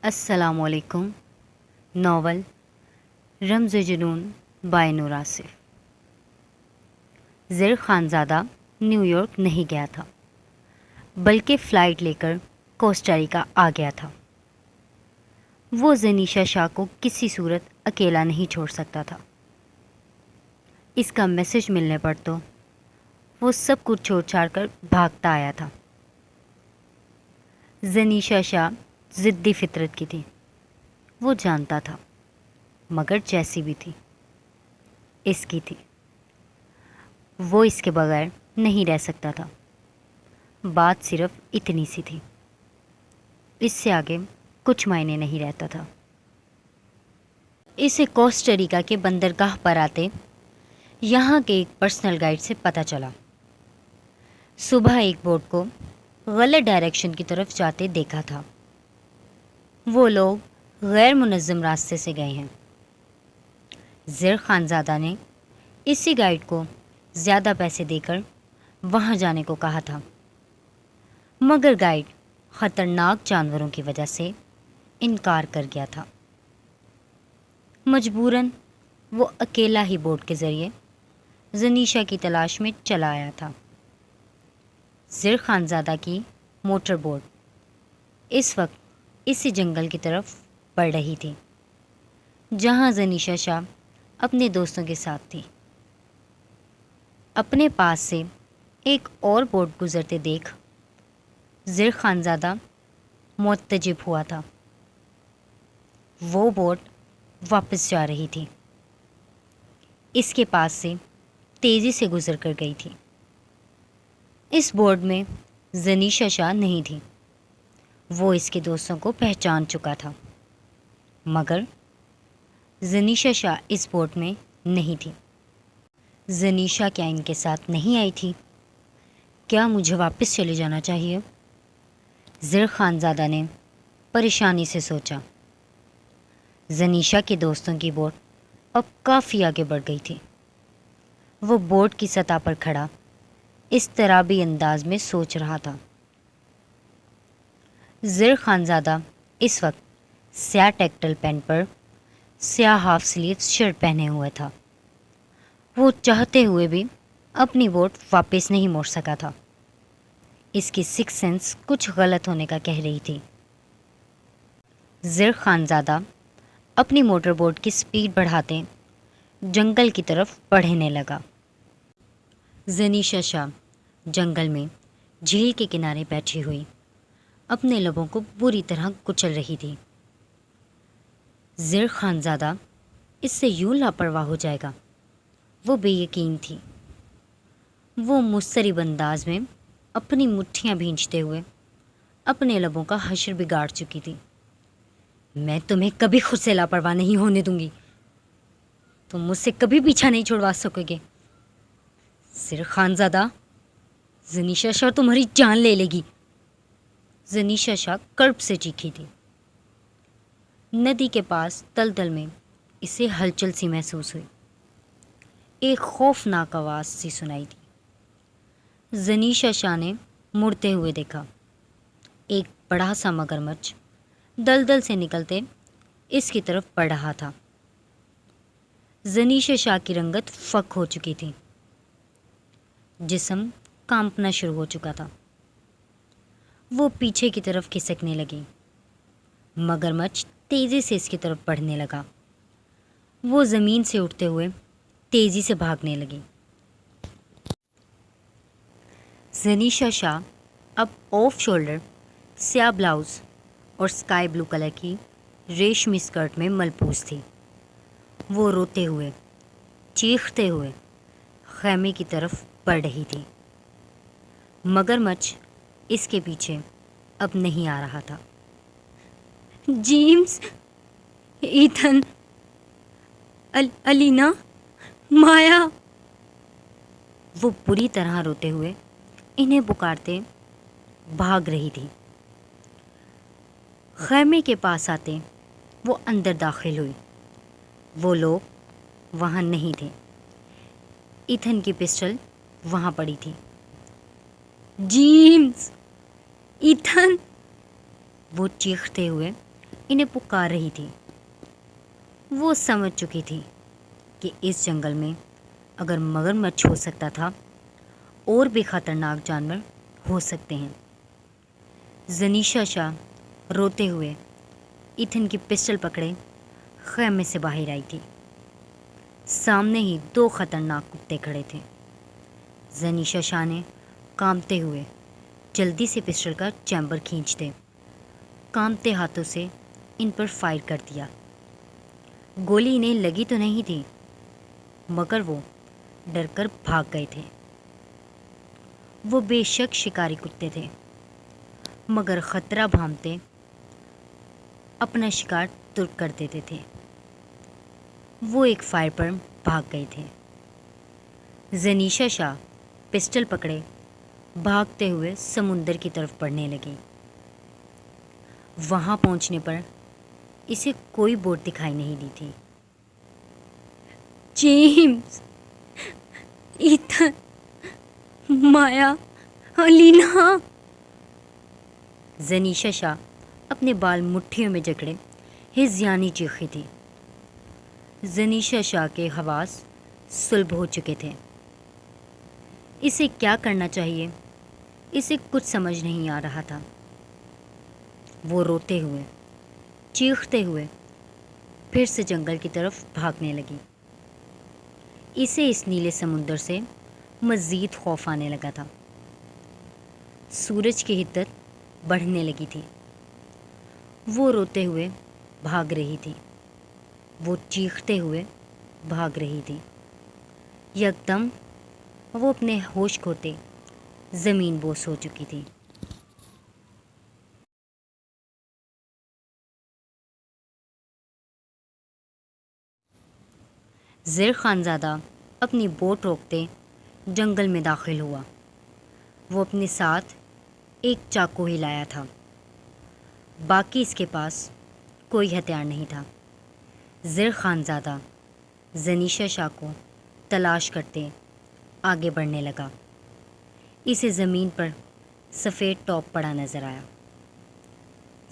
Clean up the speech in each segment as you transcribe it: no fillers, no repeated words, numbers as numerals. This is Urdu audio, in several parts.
السلام علیکم۔ ناول رمز جنون بائے نور آصف۔ زر خانزادہ نیو یارک نہیں گیا تھا بلکہ فلائٹ لے کر کوسٹاریکا آ گیا تھا۔ وہ زنیشا شاہ کو کسی صورت اکیلا نہیں چھوڑ سکتا تھا۔ اس کا میسج ملنے پر تو وہ سب کچھ چھوڑ چھاڑ کر بھاگتا آیا تھا۔ زنیشا شاہ ضدی فطرت کی تھی، وہ جانتا تھا، مگر جیسی بھی تھی اس کی تھی، وہ اس کے بغیر نہیں رہ سکتا تھا۔ بات صرف اتنی سی تھی، اس سے آگے کچھ معنی نہیں رہتا تھا۔ اسے کوسٹاریکا کے بندرگاہ پر آتے یہاں کے ایک پرسنل گائیڈ سے پتہ چلا۔ صبح ایک بوٹ کو غلط ڈائریکشن کی طرف جاتے دیکھا تھا۔ وہ لوگ غیر منظم راستے سے گئے ہیں۔ زر خانزادہ نے اسی گائیڈ کو زیادہ پیسے دے کر وہاں جانے کو کہا تھا، مگر گائیڈ خطرناک جانوروں کی وجہ سے انکار کر گیا تھا۔ مجبوراً وہ اکیلا ہی بوٹ کے ذریعے زنیشا کی تلاش میں چلا آیا تھا۔ زر خانزادہ کی موٹر بوٹ اس وقت اسی جنگل کی طرف بڑھ رہی تھی جہاں زنیشا شاہ اپنے دوستوں کے ساتھ تھی۔ اپنے پاس سے ایک اور بوٹ گزرتے دیکھ زر خانزادہ معتجب ہوا تھا۔ وہ بوٹ واپس جا رہی تھی، اس کے پاس سے تیزی سے گزر کر گئی تھی۔ اس بوٹ میں زنیشا شاہ نہیں تھی، وہ اس کے دوستوں کو پہچان چکا تھا، مگر زنیشا شاہ اس بوٹ میں نہیں تھی۔ زنیشا کیا ان کے ساتھ نہیں آئی تھی؟ کیا مجھے واپس چلے جانا چاہیے؟ زر خانزادہ نے پریشانی سے سوچا۔ زنیشا کے دوستوں کی بوٹ اب کافی آگے بڑھ گئی تھی۔ وہ بوٹ کی سطح پر کھڑا اس طرابی انداز میں سوچ رہا تھا۔ زر خانزادہ اس وقت سیاہ ٹیکٹل پینٹ پر سیاہ ہاف سلیوز شرٹ پہنے ہوئے تھا۔ وہ چاہتے ہوئے بھی اپنی بوٹ واپس نہیں موڑ سکا تھا۔ اس کی سکس سینس کچھ غلط ہونے کا کہہ رہی تھی۔ زر خانزادہ اپنی موٹر بوٹ کی سپیڈ بڑھاتے جنگل کی طرف بڑھنے لگا۔ زنیشا شاہ جنگل میں جھیل کے کنارے بیٹھی ہوئی اپنے لبوں کو بری طرح کچل رہی تھی۔ زر خانزادہ اس سے یوں لاپرواہ ہو جائے گا، وہ بے یقین تھی۔ وہ مضطرب انداز میں اپنی مٹھیاں بھینچتے ہوئے اپنے لبوں کا حشر بگاڑ چکی تھی۔ میں تمہیں کبھی خود سے لاپرواہ نہیں ہونے دوں گی، تم مجھ سے کبھی پیچھا نہیں چھڑوا سکو گے۔ زر خانزادہ، زنیشا شاہ تمہاری جان لے لے گی۔ زنیشا شاہ کرب سے چیخی تھی۔ ندی کے پاس دلدل میں اسے ہلچل سی محسوس ہوئی، ایک خوفناک آواز سی سنائی دی۔ زنیشا شاہ نے مڑتے ہوئے دیکھا، ایک بڑا سا مگرمچھ دلدل سے نکلتے اس کی طرف بڑھ رہا تھا۔ زنیشا شاہ کی رنگت فک ہو چکی تھی، جسم کانپنا شروع ہو چکا تھا۔ وہ پیچھے کی طرف کھسکنے لگی، مگرمچھ تیزی سے اس کی طرف بڑھنے لگا۔ وہ زمین سے اٹھتے ہوئے تیزی سے بھاگنے لگی۔ زنیشا شاہ اب آف شولڈر سیاہ بلاؤز اور اسکائی بلو کلر کی ریشمی اسکرٹ میں ملبوس تھی۔ وہ روتے ہوئے، چیختے ہوئے خیمے کی طرف بڑھ رہی تھی۔ مگرمچھ اس کے پیچھے اب نہیں آ رہا تھا۔ جیمز، ایتھن، الینا، مایا، وہ بری طرح روتے ہوئے انہیں پکارتے بھاگ رہی تھی۔ خیمے کے پاس آتے وہ اندر داخل ہوئی۔ وہ لوگ وہاں نہیں تھے۔ ایتھن کی پسٹل وہاں پڑی تھی۔ جیمز، ایتھن، وہ چیختے ہوئے انہیں پکار رہی تھی۔ وہ سمجھ چکی تھی کہ اس جنگل میں اگر مگرمچھ ہو سکتا تھا اور بھی خطرناک جانور ہو سکتے ہیں۔ زنیشا شاہ روتے ہوئے ایتھن کی پسٹل پکڑے خیمے سے باہر آئی تھی۔ سامنے ہی 2 خطرناک کتے کھڑے تھے۔ زنیشا شاہ نے کانپتے ہوئے جلدی سے پسٹل کا چیمبر کھینچتے کانپتے ہاتھوں سے ان پر فائر کر دیا۔ گولی انہیں لگی تو نہیں تھی، مگر وہ ڈر کر بھاگ گئے تھے۔ وہ بے شک شکاری کتے تھے، مگر خطرہ بھانپتے اپنا شکار ترک کر دیتے تھے۔ وہ ایک فائر پر بھاگ گئے تھے۔ زنیشا شاہ پسٹل پکڑے بھاگتے ہوئے سمندر کی طرف بڑھنے لگی۔ وہاں پہنچنے پر اسے کوئی بوٹ دکھائی نہیں دی تھی۔ جیمز، ایتھن، مایا، الینا۔ زنیشا شاہ اپنے بال مٹھیوں میں جکڑے ہذیانی چیخی تھی۔ زنیشا شاہ کے حواس سلب ہو چکے تھے۔ اسے کیا کرنا چاہیے اسے کچھ سمجھ نہیں آ رہا تھا۔ وہ روتے ہوئے چیختے ہوئے پھر سے جنگل کی طرف بھاگنے لگی۔ اسے اس نیلے سمندر سے مزید خوف آنے لگا تھا۔ سورج کی حدت بڑھنے لگی تھی۔ وہ روتے ہوئے بھاگ رہی تھی، وہ چیختے ہوئے بھاگ رہی تھی۔ یکدم وہ اپنے ہوش کھوتے زمین بوس ہو چکی تھی۔ زر خانزادہ اپنی بوٹ روکتے جنگل میں داخل ہوا۔ وہ اپنے ساتھ ایک چاقو ہی لایا تھا، باقی اس کے پاس کوئی ہتھیار نہیں تھا۔ زر خانزادہ زنیشا شاہ کو تلاش کرتے آگے بڑھنے لگا۔ اسے زمین پر سفید ٹاپ پڑا نظر آیا۔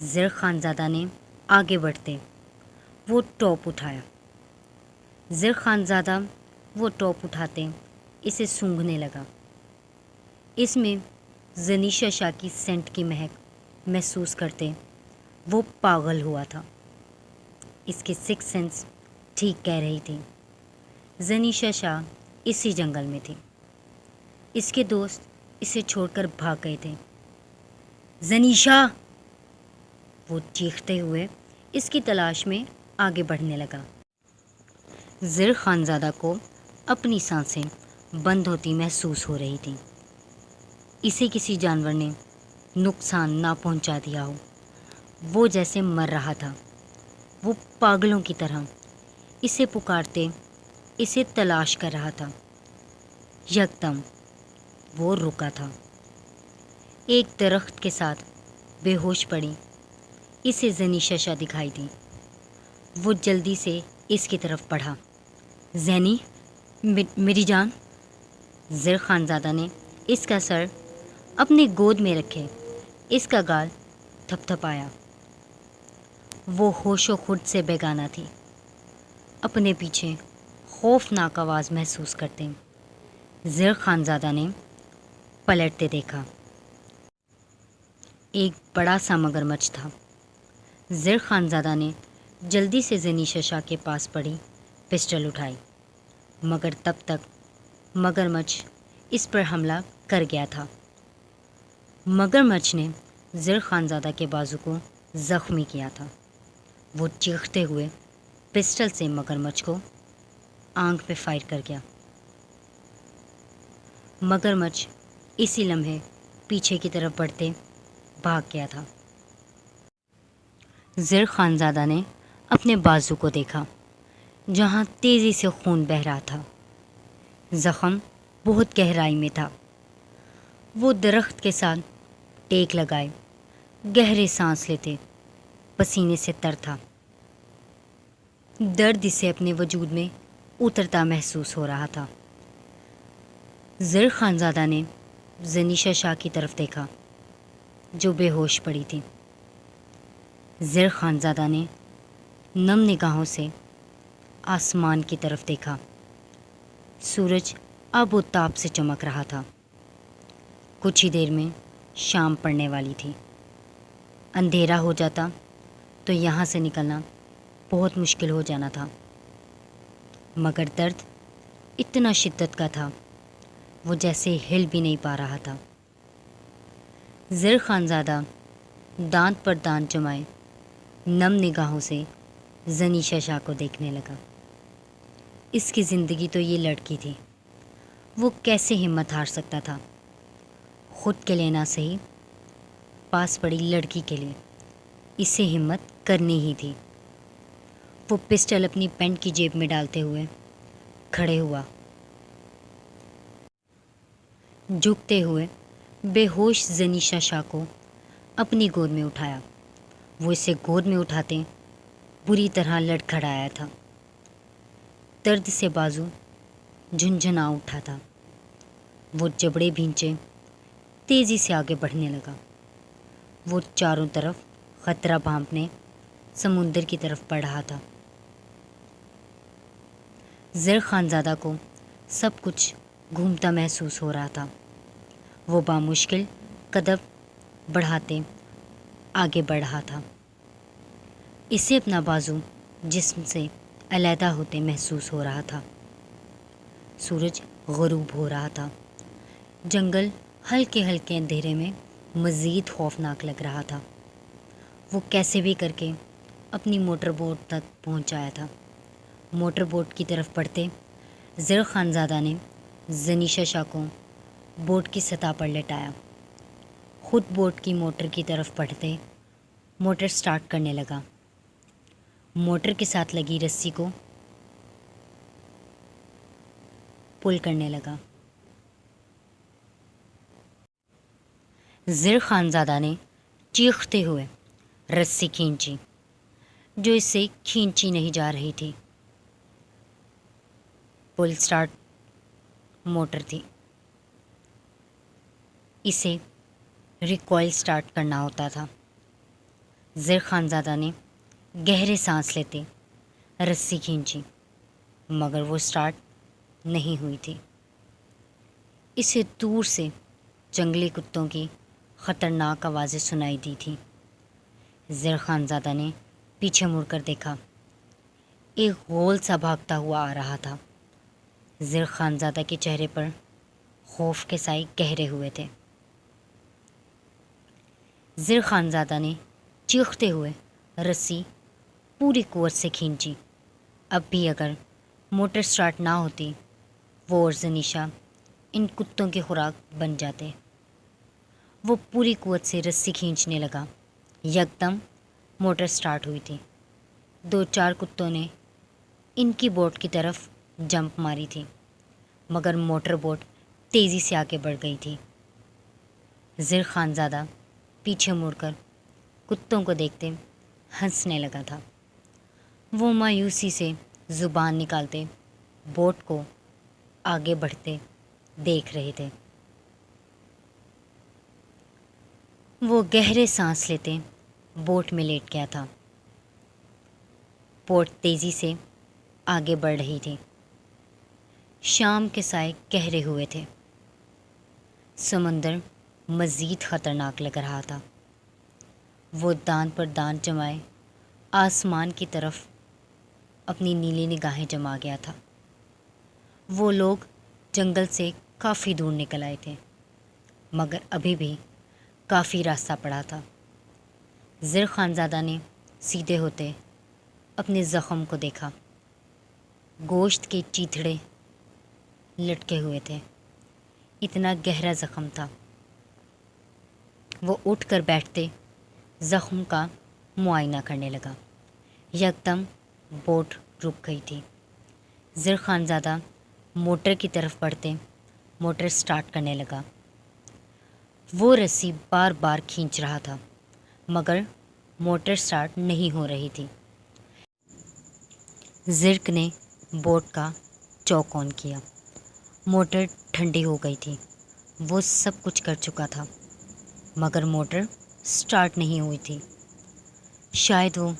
زر خانزادہ نے آگے بڑھتے وہ ٹاپ اٹھایا۔ زر خانزادہ وہ ٹاپ اٹھاتے اسے سونگھنے لگا۔ اس میں زنیشا شاہ کی سینٹ کی مہک محسوس کرتے وہ پاگل ہوا تھا۔ اس کی سکس سینس ٹھیک کہہ رہی تھی۔ زنیشا شاہ اسی جنگل میں تھی۔ اس کے دوست اسے چھوڑ کر بھاگ گئے تھے۔ زنیشا! وہ چیختے ہوئے اس کی تلاش میں آگے بڑھنے لگا۔ زر خانزادہ کو اپنی سانسیں بند ہوتی محسوس ہو رہی تھیں۔ اسے کسی جانور نے نقصان نہ پہنچا دیا ہو۔ وہ جیسے مر رہا تھا۔ وہ پاگلوں کی طرح اسے پکارتے اسے تلاش کر رہا تھا۔ یکدم وہ رکا تھا۔ ایک درخت کے ساتھ بے ہوش پڑی اسے زنیشا شاہ دکھائی دی۔ وہ جلدی سے اس کی طرف بڑھا۔ زینی، میری جان! زر خانزادہ نے اس کا سر اپنی گود میں رکھے اس کا گال تھپ تھپایا۔ وہ ہوش و خود سے بیگانہ تھی۔ اپنے پیچھے خوفناک آواز محسوس کرتے زر خانزادہ نے پلٹتے دیکھا۔ ایک بڑا سا مگرمچھ تھا۔ زر خانزادہ نے جلدی سے زنیشا شاہ کے پاس پڑی پسٹل اٹھائی، مگر تب تک مگرمچھ اس پر حملہ کر گیا تھا۔ مگرمچھ نے زر خانزادہ کے بازو کو زخمی کیا تھا۔ وہ چیختے ہوئے پسٹل سے مگرمچھ کو آنکھ پہ فائر کر گیا۔ مگرمچھ اسی لمحے پیچھے کی طرف بڑھتے بھاگ گیا تھا۔ زر خانزادہ نے اپنے بازو کو دیکھا جہاں تیزی سے خون بہہ رہا تھا۔ زخم بہت گہرائی میں تھا۔ وہ درخت کے ساتھ ٹیک لگائے گہرے سانس لیتے پسینے سے تر تھا۔ درد اسے اپنے وجود میں اترتا محسوس ہو رہا تھا۔ زر خانزادہ نے زنیشا شاہ کی طرف دیکھا جو بے ہوش پڑی تھی۔ زر خانزادہ نے نم نگاہوں سے آسمان کی طرف دیکھا۔ سورج اب و تاب سے چمک رہا تھا۔ کچھ ہی دیر میں شام پڑنے والی تھی۔ اندھیرا ہو جاتا تو یہاں سے نکلنا بہت مشکل ہو جانا تھا، مگر درد اتنا شدت کا تھا وہ جیسے ہل بھی نہیں پا رہا تھا۔ زر خانزادہ دانت پر دانت جمائے نم نگاہوں سے زنیشا شاہ کو دیکھنے لگا۔ اس کی زندگی تو یہ لڑکی تھی، وہ کیسے ہمت ہار سکتا تھا؟ خود کے لیے نہ صحیح، پاس پڑی لڑکی کے لیے اسے ہمت کرنی ہی تھی۔ وہ پسٹل اپنی پینٹ کی جیب میں ڈالتے ہوئے کھڑے ہوا، جھکتے ہوئے بے ہوش زنیشا شاہ کو اپنی گود میں اٹھایا۔ وہ اسے گود میں اٹھاتے بری طرح لڑکھڑایا تھا۔ درد سے بازو جھنجھنا اٹھا تھا۔ وہ جبڑے بھینچے تیزی سے آگے بڑھنے لگا۔ وہ چاروں طرف خطرہ بھانپنے سمندر کی طرف بڑھ رہا تھا۔ زر خانزادہ کو سب کچھ گھومتا محسوس ہو رہا تھا۔ وہ بامشکل قدم بڑھاتے آگے بڑھ رہا تھا۔ اسے اپنا بازو جسم سے علیحدہ ہوتے محسوس ہو رہا تھا۔ سورج غروب ہو رہا تھا۔ جنگل ہلکے ہلکے اندھیرے میں مزید خوفناک لگ رہا تھا۔ وہ کیسے بھی کر کے اپنی موٹر بوٹ تک پہنچ آیا تھا۔ موٹر بوٹ کی طرف بڑھتے زر خانزادہ نے زنیشا شاہ کو بوٹ کی سطح پر لٹایا۔ خود بوٹ کی موٹر کی طرف بڑھتے موٹر سٹارٹ کرنے لگا۔ موٹر کے ساتھ لگی رسی کو پل کرنے لگا۔ زر خانزادہ نے چیختے ہوئے رسی کھینچی جو اس سے کھینچی نہیں جا رہی تھی۔ پل سٹارٹ موٹر تھی، اسے ریکوائل سٹارٹ کرنا ہوتا تھا۔ زر خانزادہ نے گہرے سانس لیتے رسی کھینچی مگر وہ سٹارٹ نہیں ہوئی تھی۔ اسے دور سے جنگلی کتوں کی خطرناک آوازیں سنائی دی تھیں۔ زر خانزادہ نے پیچھے مڑ کر دیکھا، ایک غول سا بھاگتا ہوا آ رہا تھا۔ زر خانزادہ کے چہرے پر خوف کے سائے گہرے ہوئے تھے۔ زر خانزادہ نے چیختے ہوئے رسی پوری قوت سے کھینچی۔ اب بھی اگر موٹر سٹارٹ نہ ہوتی وہ اور زنیشا ان کتوں کے خوراک بن جاتے۔ وہ پوری قوت سے رسی کھینچنے لگا۔ یکدم موٹر سٹارٹ ہوئی تھی۔ 2-4 کتوں نے ان کی بوٹ کی طرف جمپ ماری تھی مگر موٹر بوٹ تیزی سے آگے بڑھ گئی تھی۔ زر خانزادہ پیچھے مڑ کر کتوں کو دیکھتے ہنسنے لگا تھا۔ وہ مایوسی سے زبان نکالتے بوٹ کو آگے بڑھتے دیکھ رہے تھے۔ وہ گہرے سانس لیتے بوٹ میں لیٹ گیا تھا۔ بوٹ تیزی سے آگے بڑھ رہی تھی۔ شام کے سائے گہرے ہوئے تھے۔ سمندر مزید خطرناک لگ رہا تھا۔ وہ دانت پر دانت جمائے آسمان کی طرف اپنی نیلی نگاہیں جما گیا تھا۔ وہ لوگ جنگل سے کافی دور نکل آئے تھے مگر ابھی بھی کافی راستہ پڑا تھا۔ زر خانزادہ نے سیدھے ہوتے اپنے زخم کو دیکھا۔ گوشت کے چیتھڑے لٹکے ہوئے تھے، اتنا گہرا زخم تھا۔ وہ اٹھ کر بیٹھتے زخم کا معائنہ کرنے لگا۔ یکدم بوٹ رک گئی تھی۔ زر خانزادہ موٹر کی طرف بڑھتے موٹر سٹارٹ کرنے لگا۔ وہ رسی بار بار کھینچ رہا تھا مگر موٹر سٹارٹ نہیں ہو رہی تھی۔ زرک نے بوٹ کا چوک آن کیا۔ موٹر ٹھنڈی ہو گئی تھی۔ وہ سب کچھ کر چکا تھا مگر موٹر سٹارٹ نہیں ہوئی تھی۔ شاید وہ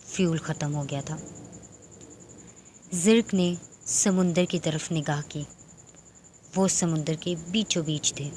فیول ختم ہو گیا تھا۔ زرق نے سمندر کی طرف نگاہ کی۔ وہ سمندر کے بیچوں بیچ تھے۔